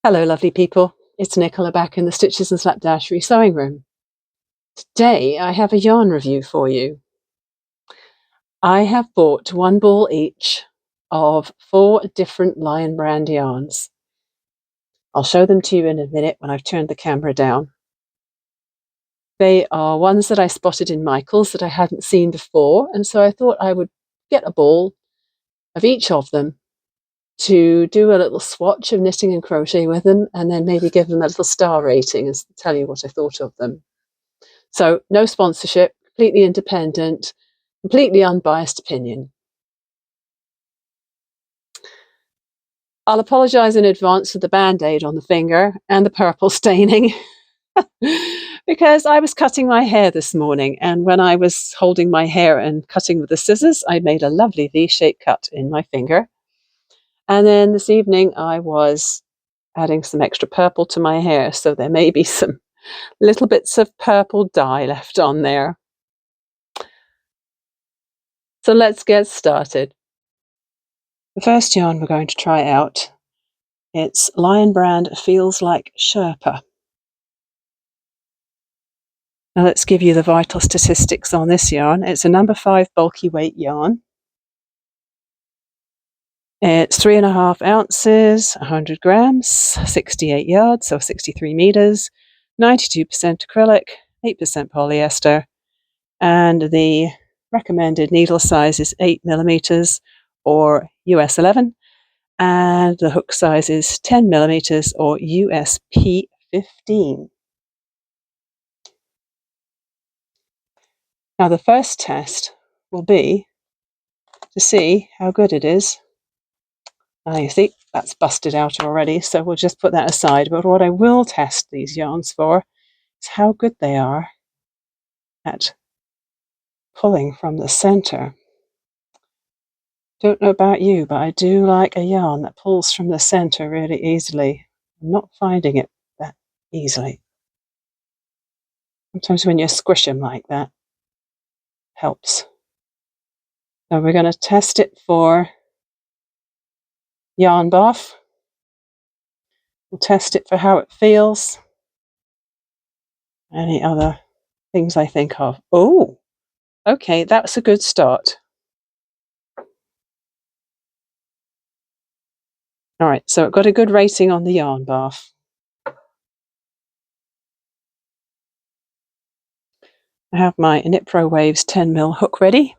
Hello lovely people, it's Nicola back in the Stitches and Slapdashery sewing room. Today I have a yarn review for you. I have bought one ball each of 4 different Lion brand yarns. I'll show them to you in a minute when I've turned the camera down. They are ones that I spotted in Michael's that I hadn't seen before, and so I thought I would get a ball of each of them to do a little swatch of knitting and crochet with them, and then maybe give them a little star rating and tell you what I thought of them. So no sponsorship, completely independent, completely unbiased opinion. I'll apologise in advance for the band-aid on the finger and the purple staining because I was cutting my hair this morning, and when I was holding my hair and cutting with the scissors, I made a lovely V-shaped cut in my finger. And then this evening I was adding some extra purple to my hair, so there may be some little bits of purple dye left on there. So let's get started. The first yarn we're going to try out, it's Lion brand Feels Like Sherpa. Now let's give you the vital statistics on this yarn. It's a number 5 bulky weight yarn. It's 3.5 ounces, 100 grams, 68 yards, so 63 meters, 92% acrylic, 8% polyester, and the recommended needle size is 8 millimeters or US 11, and the hook size is 10 millimeters or USP 15. Now the first test will be to see how good it is. You see, that's busted out already, so we'll just put that aside. But what I will test these yarns for is how good they are at pulling from the center. Don't know about you, but I do like a yarn that pulls from the center really easily. I'm not finding it that easily. Sometimes when you squish them like that, helps. So we're going to test it for Yarn Barf. We'll test it for how it feels. Any other things I think of? Oh, okay, that's a good start. All right, so it got a good rating on the Yarn Barf. I have my Knit Pro Waves 10mm hook ready.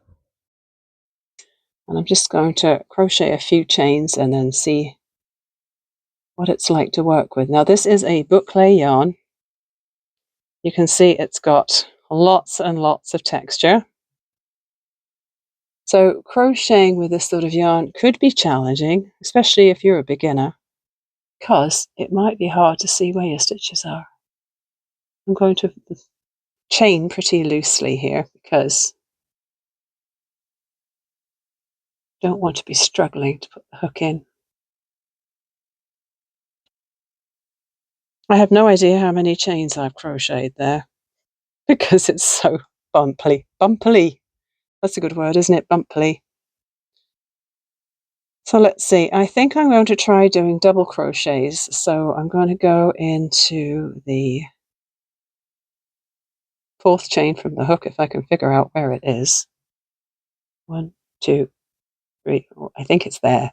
And I'm just going to crochet a few chains and then see what it's like to work with. Now this is a boucle yarn. You can see it's got lots and lots of texture. So crocheting with this sort of yarn could be challenging, especially if you're a beginner, because it might be hard to see where your stitches are. I'm going to chain pretty loosely here because I don't want to be struggling to put the hook in. I have no idea how many chains I've crocheted there because it's so bumpy. Bumpily. That's a good word, isn't it? Bumpily. So let's see. I think I'm going to try doing double crochets. So I'm going to go into the 4th chain from the hook if I can figure out where it is. 1, 2, 3. Oh, I think it's there.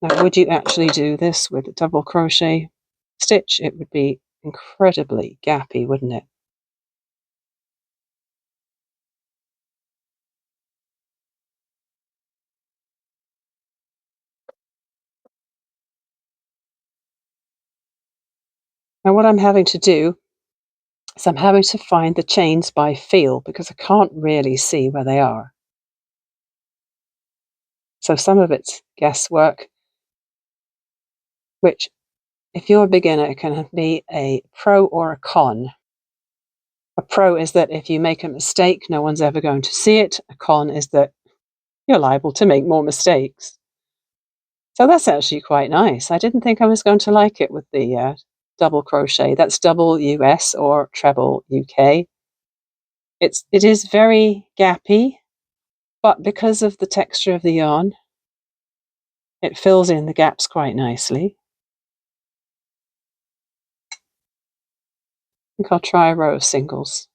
Now, would you actually do this with a double crochet stitch? It would be incredibly gappy, wouldn't it? Now, what I'm having to do is I'm having to find the chains by feel because I can't really see where they are. So some of it's guesswork, which if you're a beginner, it can be a pro or a con. A pro is that if you make a mistake, no one's ever going to see it. A con is that you're liable to make more mistakes. So that's actually quite nice. I didn't think I was going to like it with the double crochet. That's double US or treble UK. It is very gappy, but because of the texture of the yarn, it fills in the gaps quite nicely. I think I'll try a row of singles.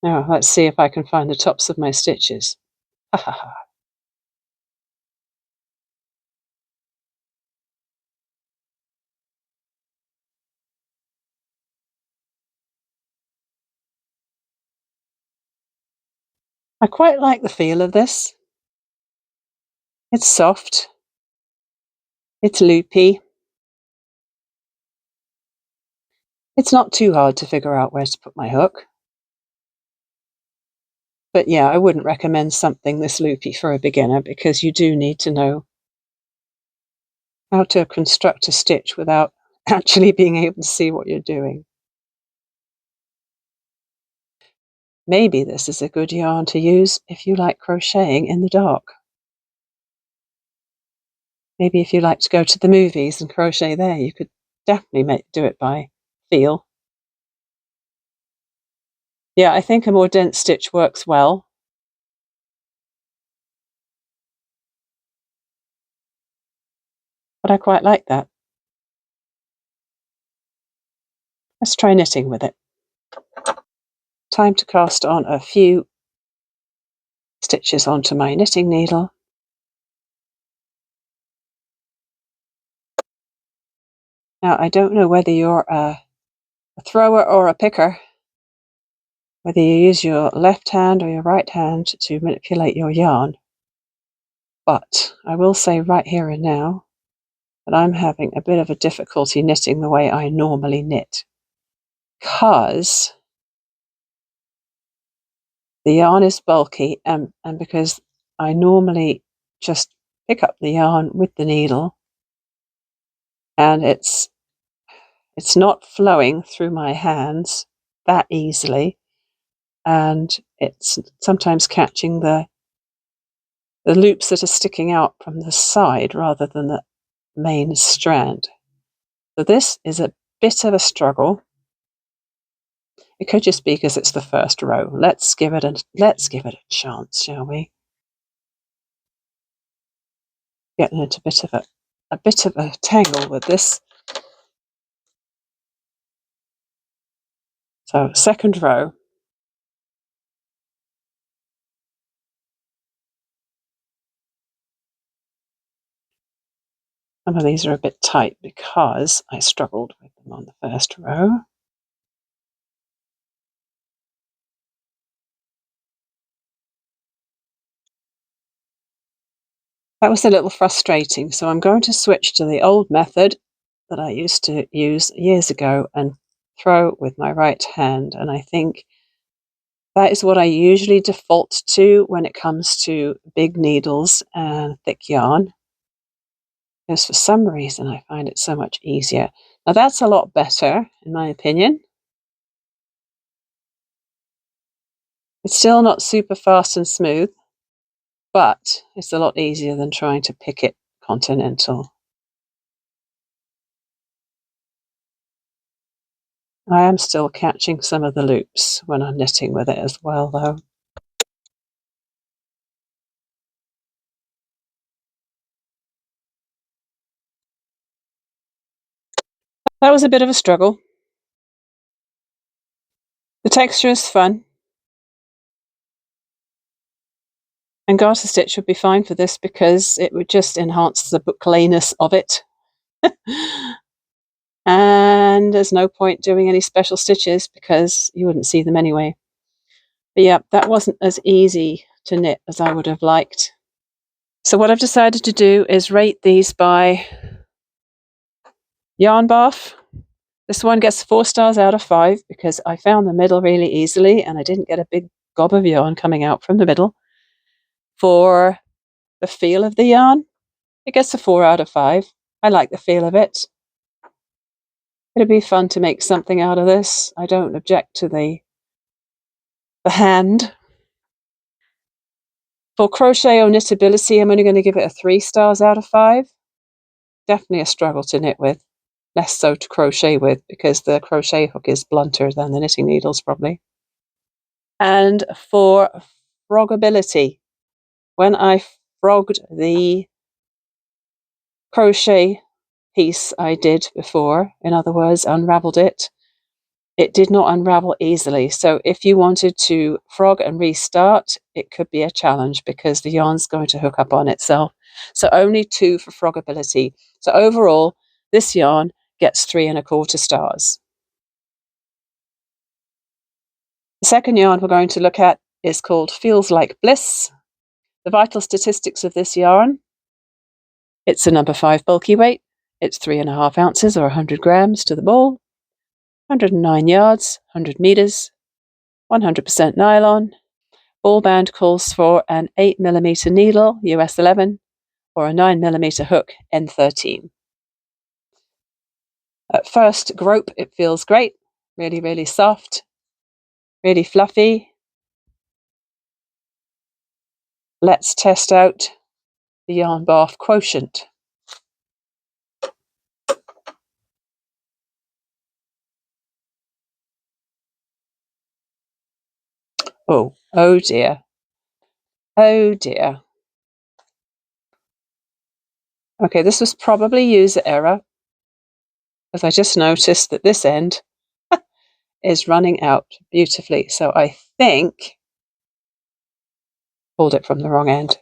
Now, let's see if I can find the tops of my stitches. Ha ha ha. I quite like the feel of this. It's soft. It's loopy. It's not too hard to figure out where to put my hook. But yeah, I wouldn't recommend something this loopy for a beginner because you do need to know how to construct a stitch without actually being able to see what you're doing. Maybe this is a good yarn to use if you like crocheting in the dark. Maybe if you like to go to the movies and crochet there, you could definitely do it by feel. Yeah, I think a more dense stitch works well. But I quite like that. Let's try knitting with it. Time to cast on a few stitches onto my knitting needle. Now, I don't know whether you're a thrower or a picker, whether you use your left hand or your right hand to manipulate your yarn. But I will say right here and now that I'm having a bit of a difficulty knitting the way I normally knit, because the yarn is bulky and because I normally just pick up the yarn with the needle and it's not flowing through my hands that easily, and it's sometimes catching the loops that are sticking out from the side rather than the main strand. So this is a bit of a struggle. It could just be because it's the first row. Let's give it a chance, shall we? Getting into a bit of a tangle with this. So second row. Some of these are a bit tight because I struggled with them on the first row. That was a little frustrating, so I'm going to switch to the old method that I used to use years ago and throw with my right hand, and I think that is what I usually default to when it comes to big needles and thick yarn, because for some reason I find it so much easier. Now that's a lot better, in my opinion. It's still not super fast and smooth, but it's a lot easier than trying to pick it Continental. I am still catching some of the loops when I'm knitting with it as well, though. That was a bit of a struggle. The texture is fun. And garter stitch would be fine for this because it would just enhance the bookliness of it. And there's no point doing any special stitches because you wouldn't see them anyway. But yeah, that wasn't as easy to knit as I would have liked. So what I've decided to do is rate these by Yarn Barf. This one gets 4 stars out of 5 because I found the middle really easily and I didn't get a big gob of yarn coming out from the middle. For the feel of the yarn, it gets a 4 out of 5. I like the feel of it. It'd be fun to make something out of this. I don't object to the hand. For crochet or knitability, I'm only going to give it a 3 stars out of 5. Definitely a struggle to knit with. Less so to crochet with because the crochet hook is blunter than the knitting needles probably. And for Frogability, when I frogged the crochet piece I did before, in other words, unraveled it, it did not unravel easily. So if you wanted to frog and restart, it could be a challenge because the yarn's going to hook up on itself. So only 2 for Frogability. So overall, this yarn gets 3 1/4 stars. The second yarn we're going to look at is called Feels Like Bliss. The vital statistics of this yarn: it's a number 5 bulky weight, it's 3.5 ounces or 100 grams to the ball, 109 yards, 100 meters, 100% nylon. Ball band calls for an 8mm needle, US 11, or a 9mm hook, N13. At first grope, it feels great, really, really soft, really fluffy. Let's test out the Yarn Barf quotient. Oh dear. Oh dear. Okay, this was probably user error, because I just noticed that this end is running out beautifully. So I think pulled it from the wrong end.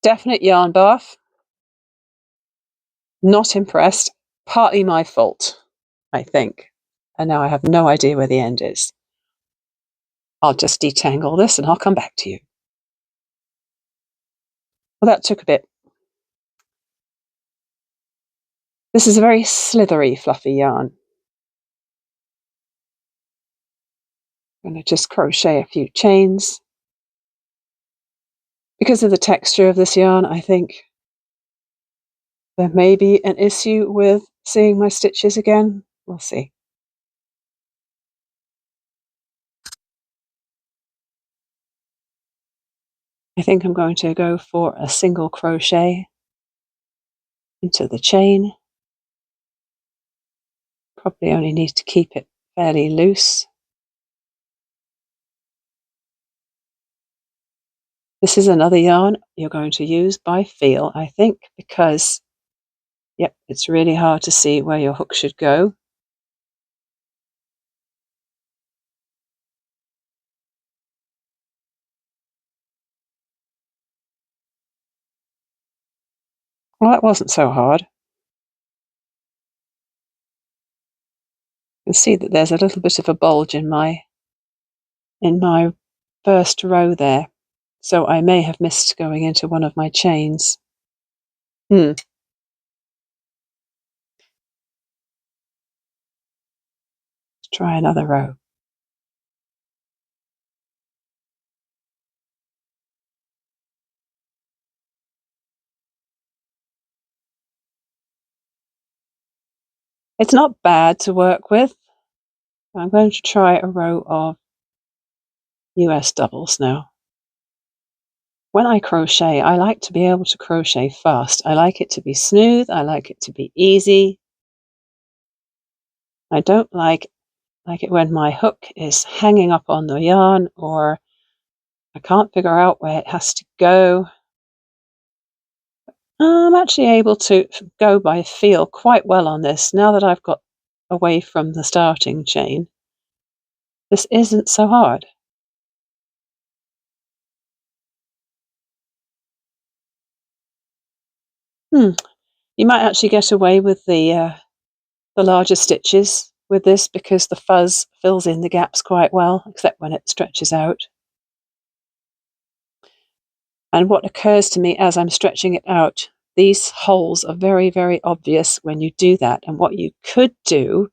Definite Yarn Barf. Not impressed. Partly my fault, I think. And now I have no idea where the end is. I'll just detangle this and I'll come back to you. Well, that took a bit. This is a very slithery, fluffy yarn. I'm going to just crochet a few chains. Because of the texture of this yarn, I think there may be an issue with seeing my stitches again. We'll see. I think I'm going to go for a single crochet into the chain. Probably only need to keep it fairly loose. This is another yarn you're going to use by feel, I think, because, yep, it's really hard to see where your hook should go. Well, that wasn't so hard. You can see that there's a little bit of a bulge in my first row there, so I may have missed going into one of my chains. Let's try another row. It's not bad to work with. I'm going to try a row of US doubles now. When I crochet, I like to be able to crochet fast. I like it to be smooth. I like it to be easy. I don't like it when my hook is hanging up on the yarn or I can't figure out where it has to go. I'm actually able to go by feel quite well on this now that I've got away from the starting chain. This isn't so hard. You might actually get away with the larger stitches with this because the fuzz fills in the gaps quite well, except when it stretches out. And what occurs to me as I'm stretching it out, these holes are very, very obvious when you do that. And what you could do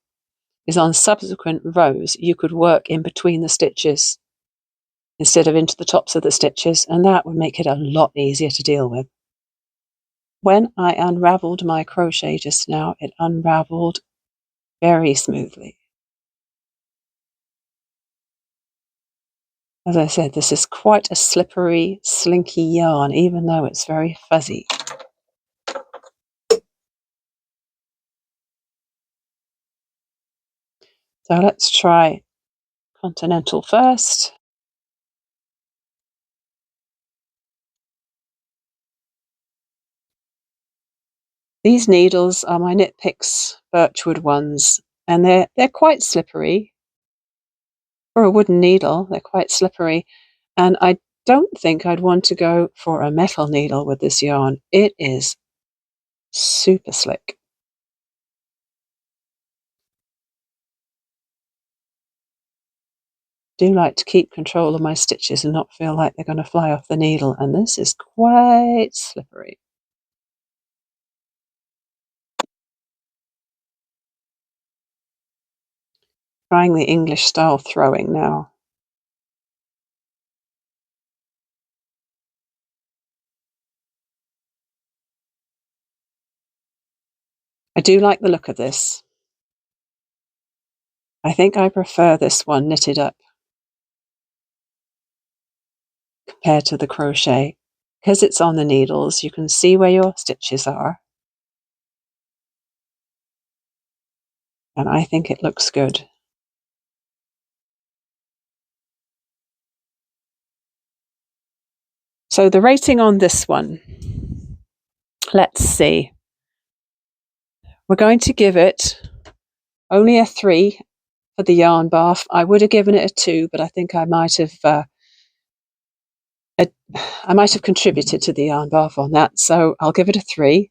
is on subsequent rows, you could work in between the stitches instead of into the tops of the stitches, and that would make it a lot easier to deal with. When I unraveled my crochet just now, it unraveled very smoothly. As I said, this is quite a slippery, slinky yarn, even though it's very fuzzy. So let's try Continental first. These needles are my Knit Picks birchwood ones, and they're quite slippery. For a wooden needle, they're quite slippery, and I don't think I'd want to go for a metal needle with this yarn. It is super slick. I do like to keep control of my stitches and not feel like they're going to fly off the needle, and this is quite slippery. Trying the English style throwing now. I do like the look of this. I think I prefer this one knitted up compared to the crochet. Because it's on the needles, you can see where your stitches are. And I think it looks good. So the rating on this one, let's see. We're going to give it only a 3 for the Yarn Barf. I would have given it a 2, but I think I might have contributed to the Yarn Barf on that, so I'll give it a 3.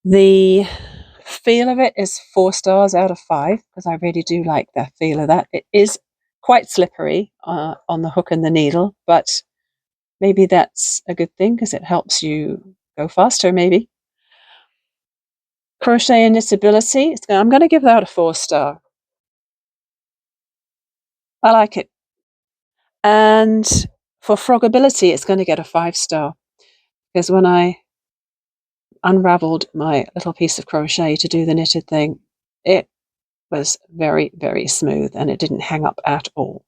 The feel of it is 4 stars out of 5, because I really do like the feel of that. It is quite slippery on the hook and the needle, but maybe that's a good thing because it helps you go faster, maybe. Crochet and Knitability, I'm going to give that a 4 star. I like it. And for Frogability, it's going to get a 5 star, because when I unraveled my little piece of crochet to do the knitted thing, it was very, very smooth and it didn't hang up at all.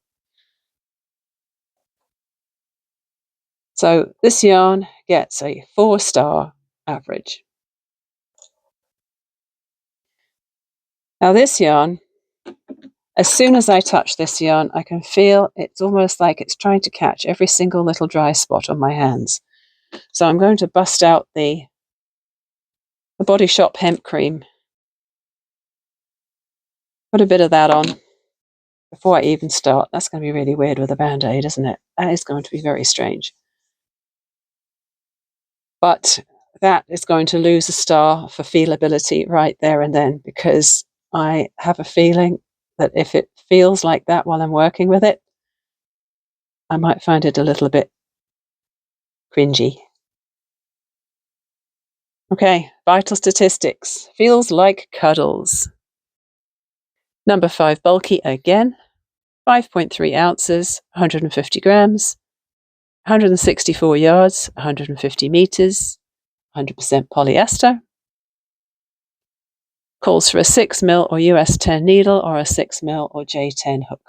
So this yarn gets a 4 star average. Now this yarn, as soon as I touch this yarn, I can feel it's almost like it's trying to catch every single little dry spot on my hands. So I'm going to bust out the Body Shop hemp cream. Put a bit of that on before I even start. That's going to be really weird with a band-aid, isn't it? That is going to be very strange. But that is going to lose a star for feelability right there and then, because I have a feeling that if it feels like that while I'm working with it, I might find it a little bit cringy. Okay, vital statistics. Feels like Cuddles. Number 5, bulky again. 5.3 ounces, 150 grams. 164 yards, 150 meters. 100% polyester. Calls for a 6mm or US 10 needle or a 6mm or J10 hook.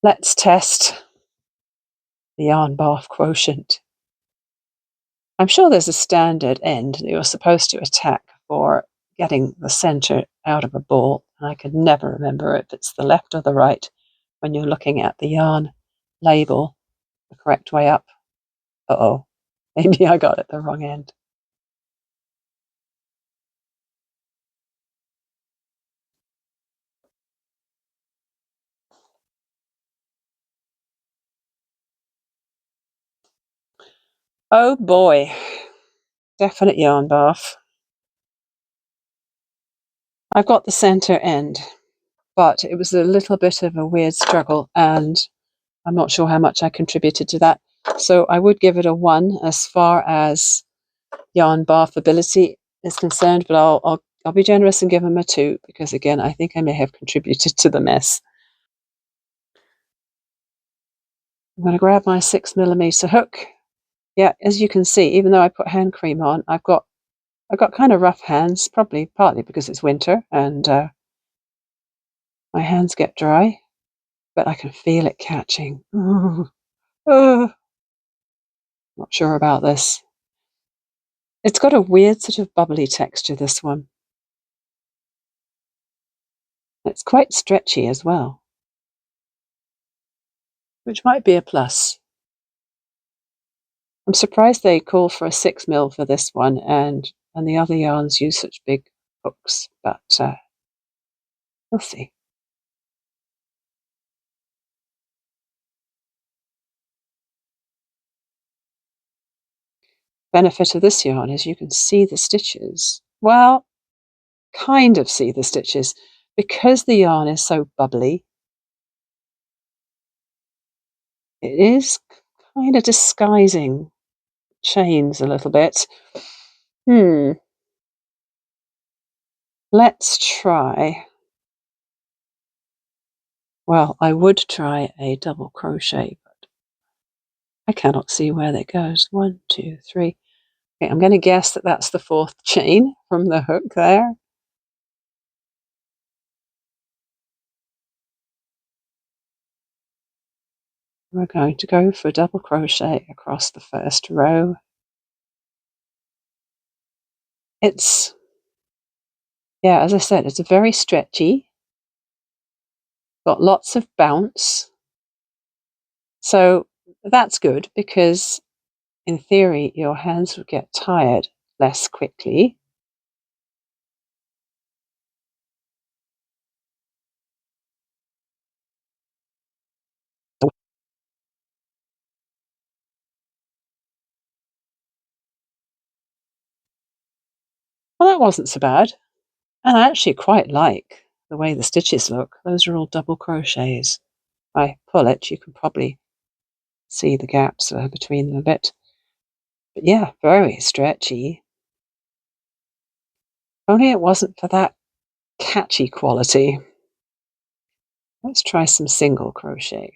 Let's test the Yarn Barf quotient. I'm sure there's a standard end that you're supposed to attack for getting the center out of a ball, and I could never remember if it's the left or the right when you're looking at the yarn label the correct way up. Uh-oh, maybe I got it the wrong end. Oh boy, definite Yarn Barf. I've got the center end, but it was a little bit of a weird struggle, and I'm not sure how much I contributed to that. So I would give it a 1 as far as Yarn Barfability is concerned, but I'll be generous and give him a 2, because again, I think I may have contributed to the mess. I'm going to grab my 6mm hook. Yeah, as you can see, even though I put hand cream on, I've got kind of rough hands, probably partly because it's winter and my hands get dry, but I can feel it catching. Not sure about this. It's got a weird sort of bubbly texture, this one. It's quite stretchy as well, which might be a plus. I'm surprised they call for a 6mm for this one, and the other yarns use such big hooks, but we'll see. Benefit of this yarn is you can see the stitches. Well, kind of see the stitches. Because the yarn is so bubbly, it is kind of disguising chains a little bit. Let's try. Well, I would try a double crochet, but I cannot see where that goes. 1, 2, 3. Okay, I'm going to guess that that's the 4th chain from the hook there. We're going to go for double crochet across the first row. It's, yeah, as I said, it's very stretchy, got lots of bounce. So that's good because in theory, your hands would get tired less quickly. Well, that wasn't so bad. And I actually quite like the way the stitches look. Those are all double crochets. If I pull it, you can probably see the gaps between them a bit. But yeah, very stretchy. Only it wasn't for that catchy quality. Let's try some single crochet.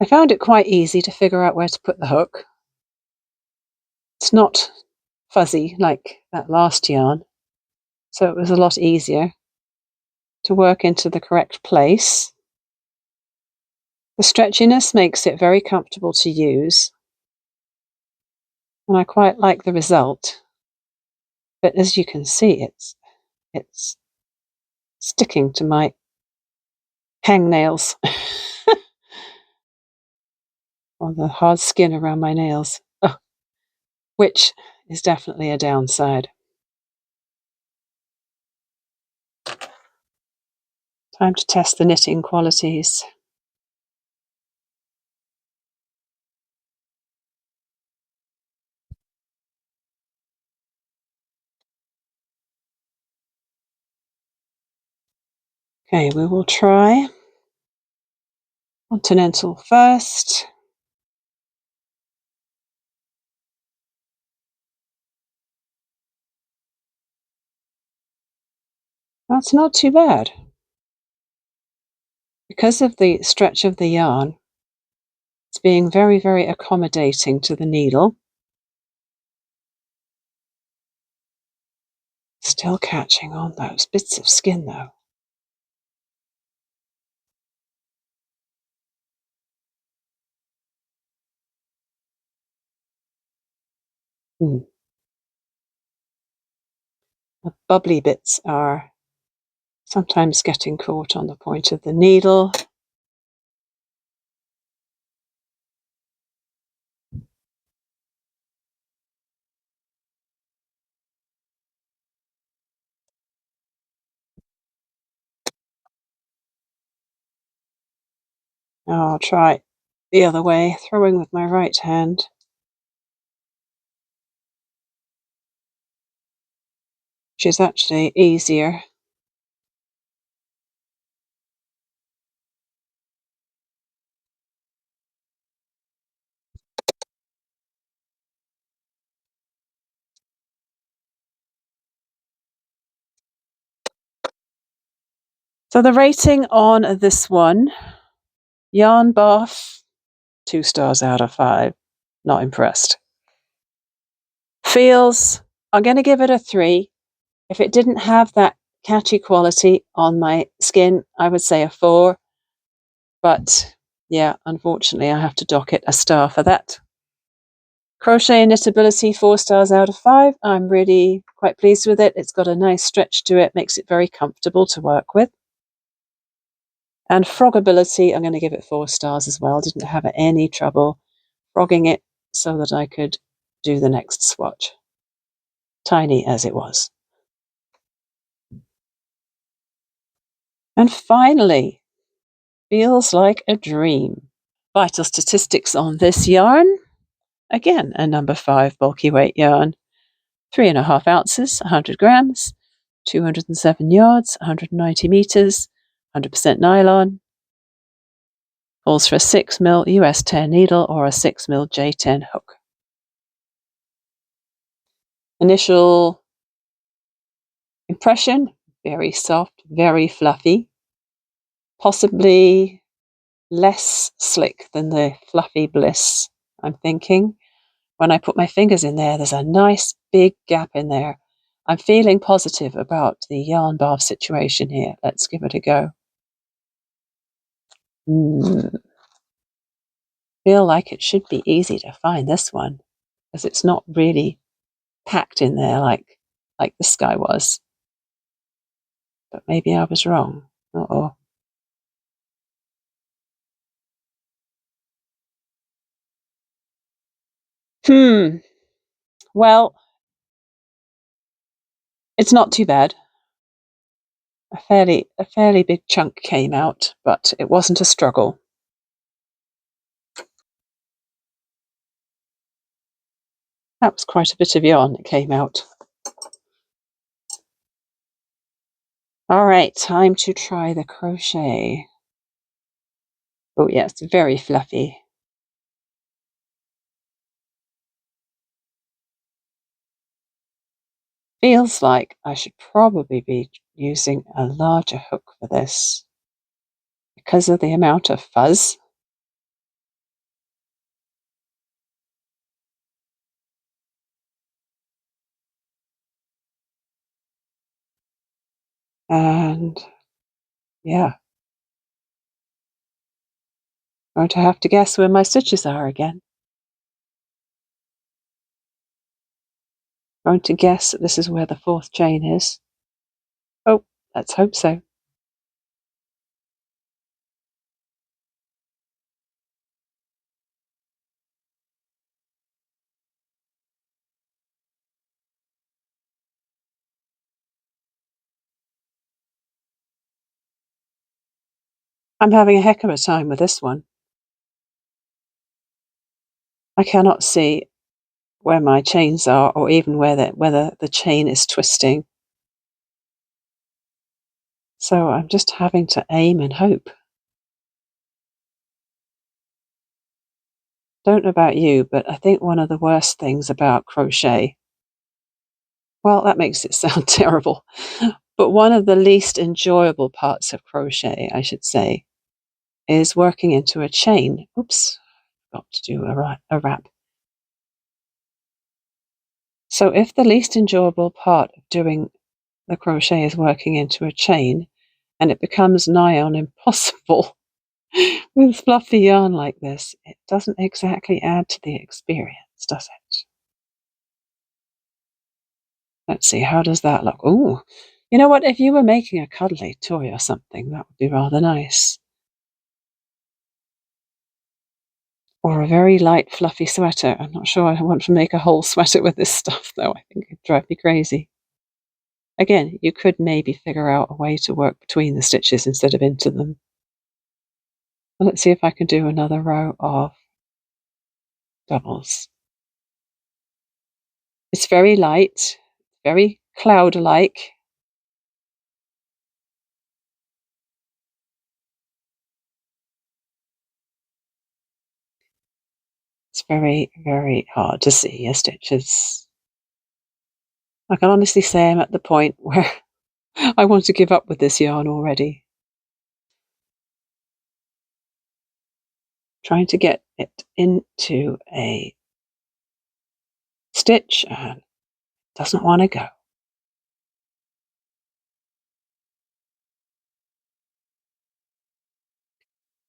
I found it quite easy to figure out where to put the hook. It's not fuzzy like that last yarn, so it was a lot easier to work into the correct place. The stretchiness makes it very comfortable to use, and I quite like the result. But as you can see, it's sticking to my hangnails or the hard skin around my nails, which is definitely a downside. Time to test the knitting qualities. Okay, we will try Continental first. That's not too bad. Because of the stretch of the yarn, it's being very, very accommodating to the needle. Still catching on those bits of skin though. The bubbly bits are sometimes getting caught on the point of the needle. Now I'll try the other way, throwing with my right hand. Which is actually easier. So the rating on this one, Yarn Barf, 2 stars out of 5. Not impressed. Feels I'm going to give it a 3. If it didn't have that catchy quality on my skin, I would say a 4. But yeah, unfortunately, I have to dock it a star for that. Crochet and Knitability, 4 stars out of 5. I'm really quite pleased with it. It's got a nice stretch to it, makes it very comfortable to work with. And Frogability, I'm going to give it 4 stars as well. Didn't have any trouble frogging it so that I could do the next swatch, tiny as it was. And finally, Feels Like a Dream. Vital statistics on this yarn. Again, a number 5 bulky weight yarn. 3.5 ounces, 100 grams, 207 yards, 190 meters, 100% nylon. Calls for a 6mm US 10 needle or a 6mm J10 hook. Initial impression, very soft, very fluffy. Possibly less slick than the fluffy Bliss, I'm thinking. When I put my fingers in there, there's a nice big gap in there. I'm feeling positive about the Yarn Barf situation here. Let's give it a go. Feel like it should be easy to find this one, because it's not really packed in there like the sky was. But maybe I was wrong. Uh-oh. Well, it's not too bad. A fairly big chunk came out, but it wasn't a struggle. That was quite a bit of yarn that came out. All right, time to try the crochet. Oh yeah, it's very fluffy. Feels like I should probably be using a larger hook for this because of the amount of fuzz. And yeah, I'm going to have to guess where my stitches are again. I'm going to guess that this is where the 4th chain is. Oh, let's hope so. I'm having a heck of a time with this one. I cannot see where my chains are, or even whether the chain is twisting. So I'm just having to aim and hope. Don't know about you, but I think one of the worst things about crochet, well, that makes it sound terrible, but one of the least enjoyable parts of crochet, I should say, is working into a chain. Oops, got to do a wrap. So if the least enjoyable part of doing the crochet is working into a chain, and it becomes nigh on impossible with fluffy yarn like this, it doesn't exactly add to the experience, does it? Let's see, how does that look? Ooh, you know what? If you were making a cuddly toy or something, that would be rather nice. Or a very light, fluffy sweater. I'm not sure I want to make a whole sweater with this stuff, though. I think it'd drive me crazy. Again, you could maybe figure out a way to work between the stitches instead of into them. Well, let's see if I can do another row of doubles. It's very light, very cloud-like. It's very, very hard to see your stitches. I can honestly say I'm at the point where I want to give up with this yarn already. Trying to get it into a stitch, and doesn't want to go.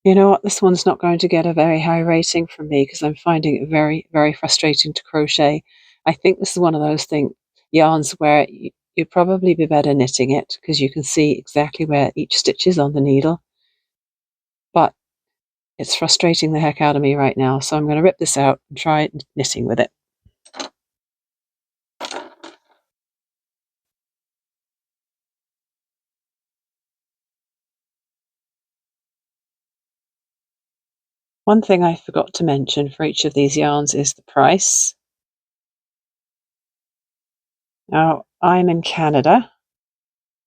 You know what, this one's not going to get a very high rating from me because I'm finding it very, very frustrating to crochet. I think this is one of those yarns where you'd probably be better knitting it because you can see exactly where each stitch is on the needle. But it's frustrating the heck out of me right now, so I'm going to rip this out and try knitting with it. One thing I forgot to mention for each of these yarns is the price. Now, I'm in Canada,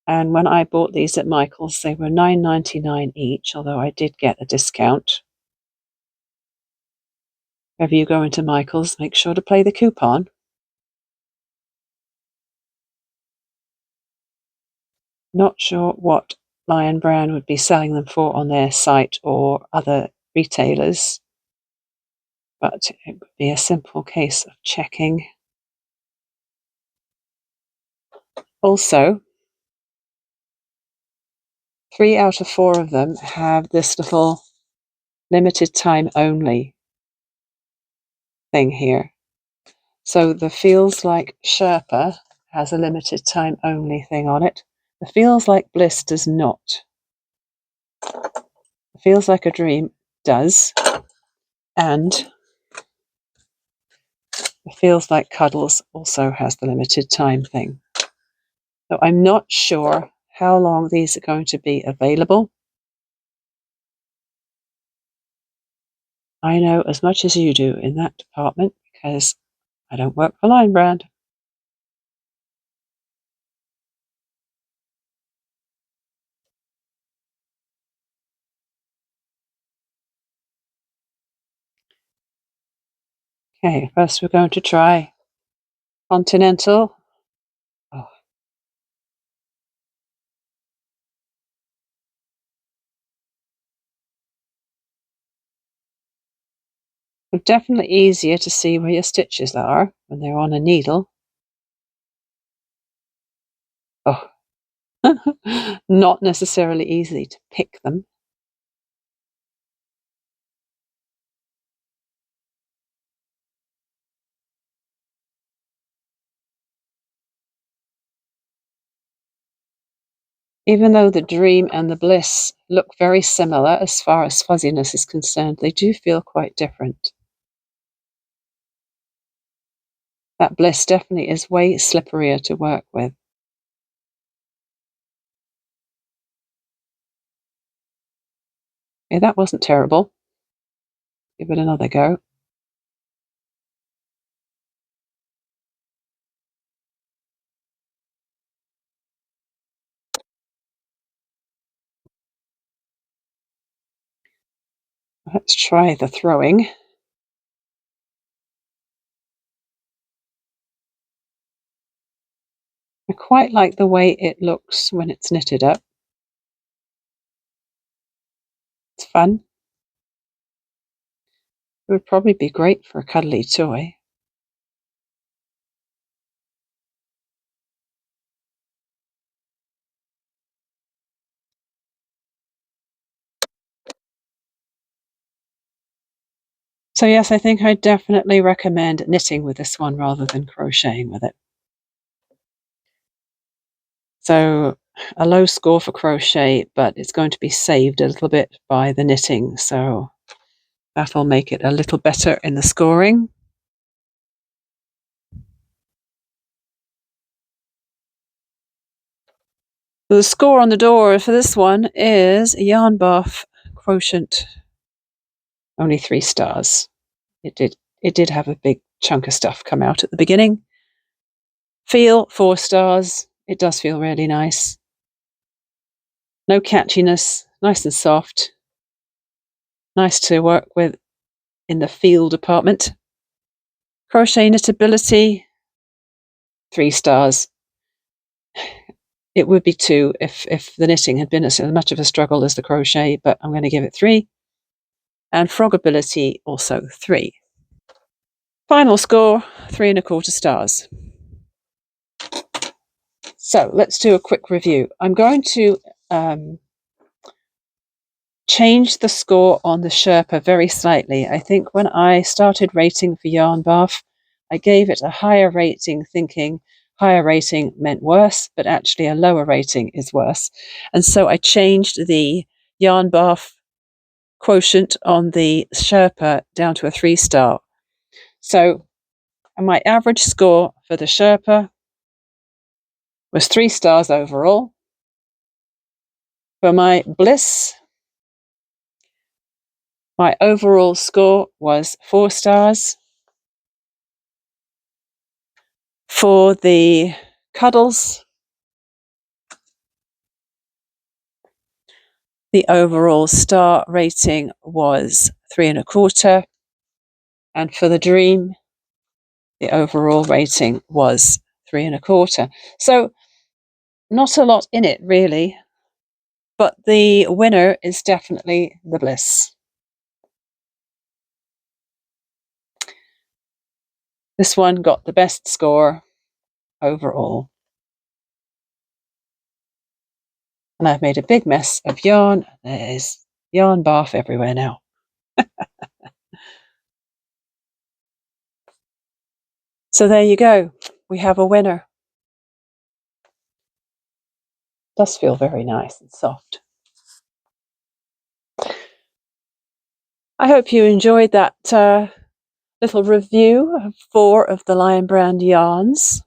and when I bought these at Michael's, they were $9.99 each, although I did get a discount. If you go into Michael's, make sure to play the coupon. Not sure what Lion Brand would be selling them for on their site or other retailers, but it would be a simple case of checking. Also, 3 out of 4 of them have this little limited time only thing here. So the Feels Like Sherpa has a limited time only thing on it. The Feels Like Bliss does not. The Feels Like a Dream does. And the Feels Like Cuddles also has the limited time thing. So I'm not sure how long these are going to be available. I know as much as you do in that department because I don't work for Lion Brand. Okay, first we're going to try Continental. Oh. It's definitely easier to see where your stitches are when they're on a needle. Oh, not necessarily easy to pick them. Even though the Dream and the Bliss look very similar as far as fuzziness is concerned, they do feel quite different. That Bliss definitely is way slipperier to work with. Okay, that wasn't terrible. Give it another go. Let's try the throwing. I quite like the way it looks when it's knitted up. It's fun. It would probably be great for a cuddly toy. So yes, I think I definitely recommend knitting with this one rather than crocheting with it. So a low score for crochet, but it's going to be saved a little bit by the knitting. So that'll make it a little better in the scoring. The score on the door for this one is Yarn Barf Quotient, only 3 stars. It did have a big chunk of stuff come out at the beginning. Feel, 4 stars. It does feel really nice. No catchiness, nice and soft. Nice to work with in the feel department. Crochet Knitability, 3 stars. It would be 2 if the knitting had been as much of a struggle as the crochet, but I'm going to give it 3. And Frogability, also 3. Final score, 3 1/4 stars. So let's do a quick review. I'm going to change the score on the Sherpa very slightly. I think when I started rating for Yarn Barf, I gave it a higher rating thinking higher rating meant worse, but actually a lower rating is worse. And so I changed the Yarn Barf quotient on the Sherpa down to a 3-star. So my average score for the Sherpa was 3 stars overall. For my Bliss, my overall score was 4 stars. For the Cuddles, the overall star rating was 3.25. And for the Dream, the overall rating was 3.25. So not a lot in it really, but the winner is definitely the Bliss. This one got the best score overall. And I've made a big mess of yarn. There's yarn barf everywhere now. So there you go. We have a winner. Does feel very nice and soft. I hope you enjoyed that little review of 4 of the Lion Brand yarns.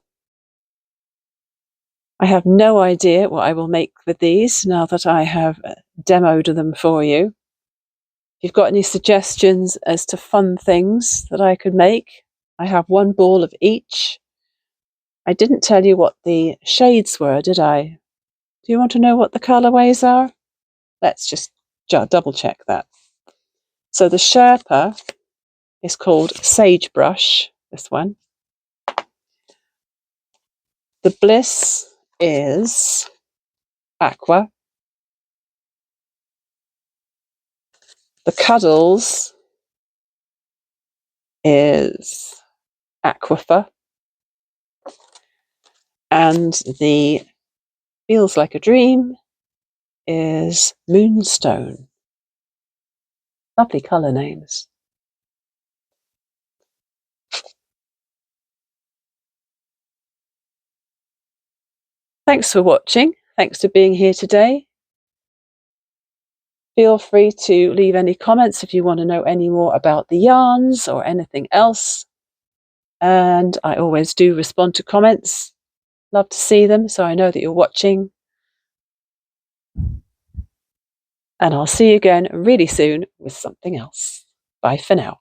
I have no idea what I will make with these now that I have demoed them for you. If you've got any suggestions as to fun things that I could make, I have 1 ball of each. I didn't tell you what the shades were, did I? Do you want to know what the colourways are? Let's just double check that. So the Sherpa is called Sagebrush, this one. The Bliss is Aqua. The Cuddles is Aquifer. And the Feels Like a Dream is Moonstone. Lovely colour names. Thanks for watching. Thanks for being here today. Feel free to leave any comments if you want to know any more about the yarns or anything else. And I always do respond to comments. Love to see them, so I know that you're watching. And I'll see you again really soon with something else. Bye for now.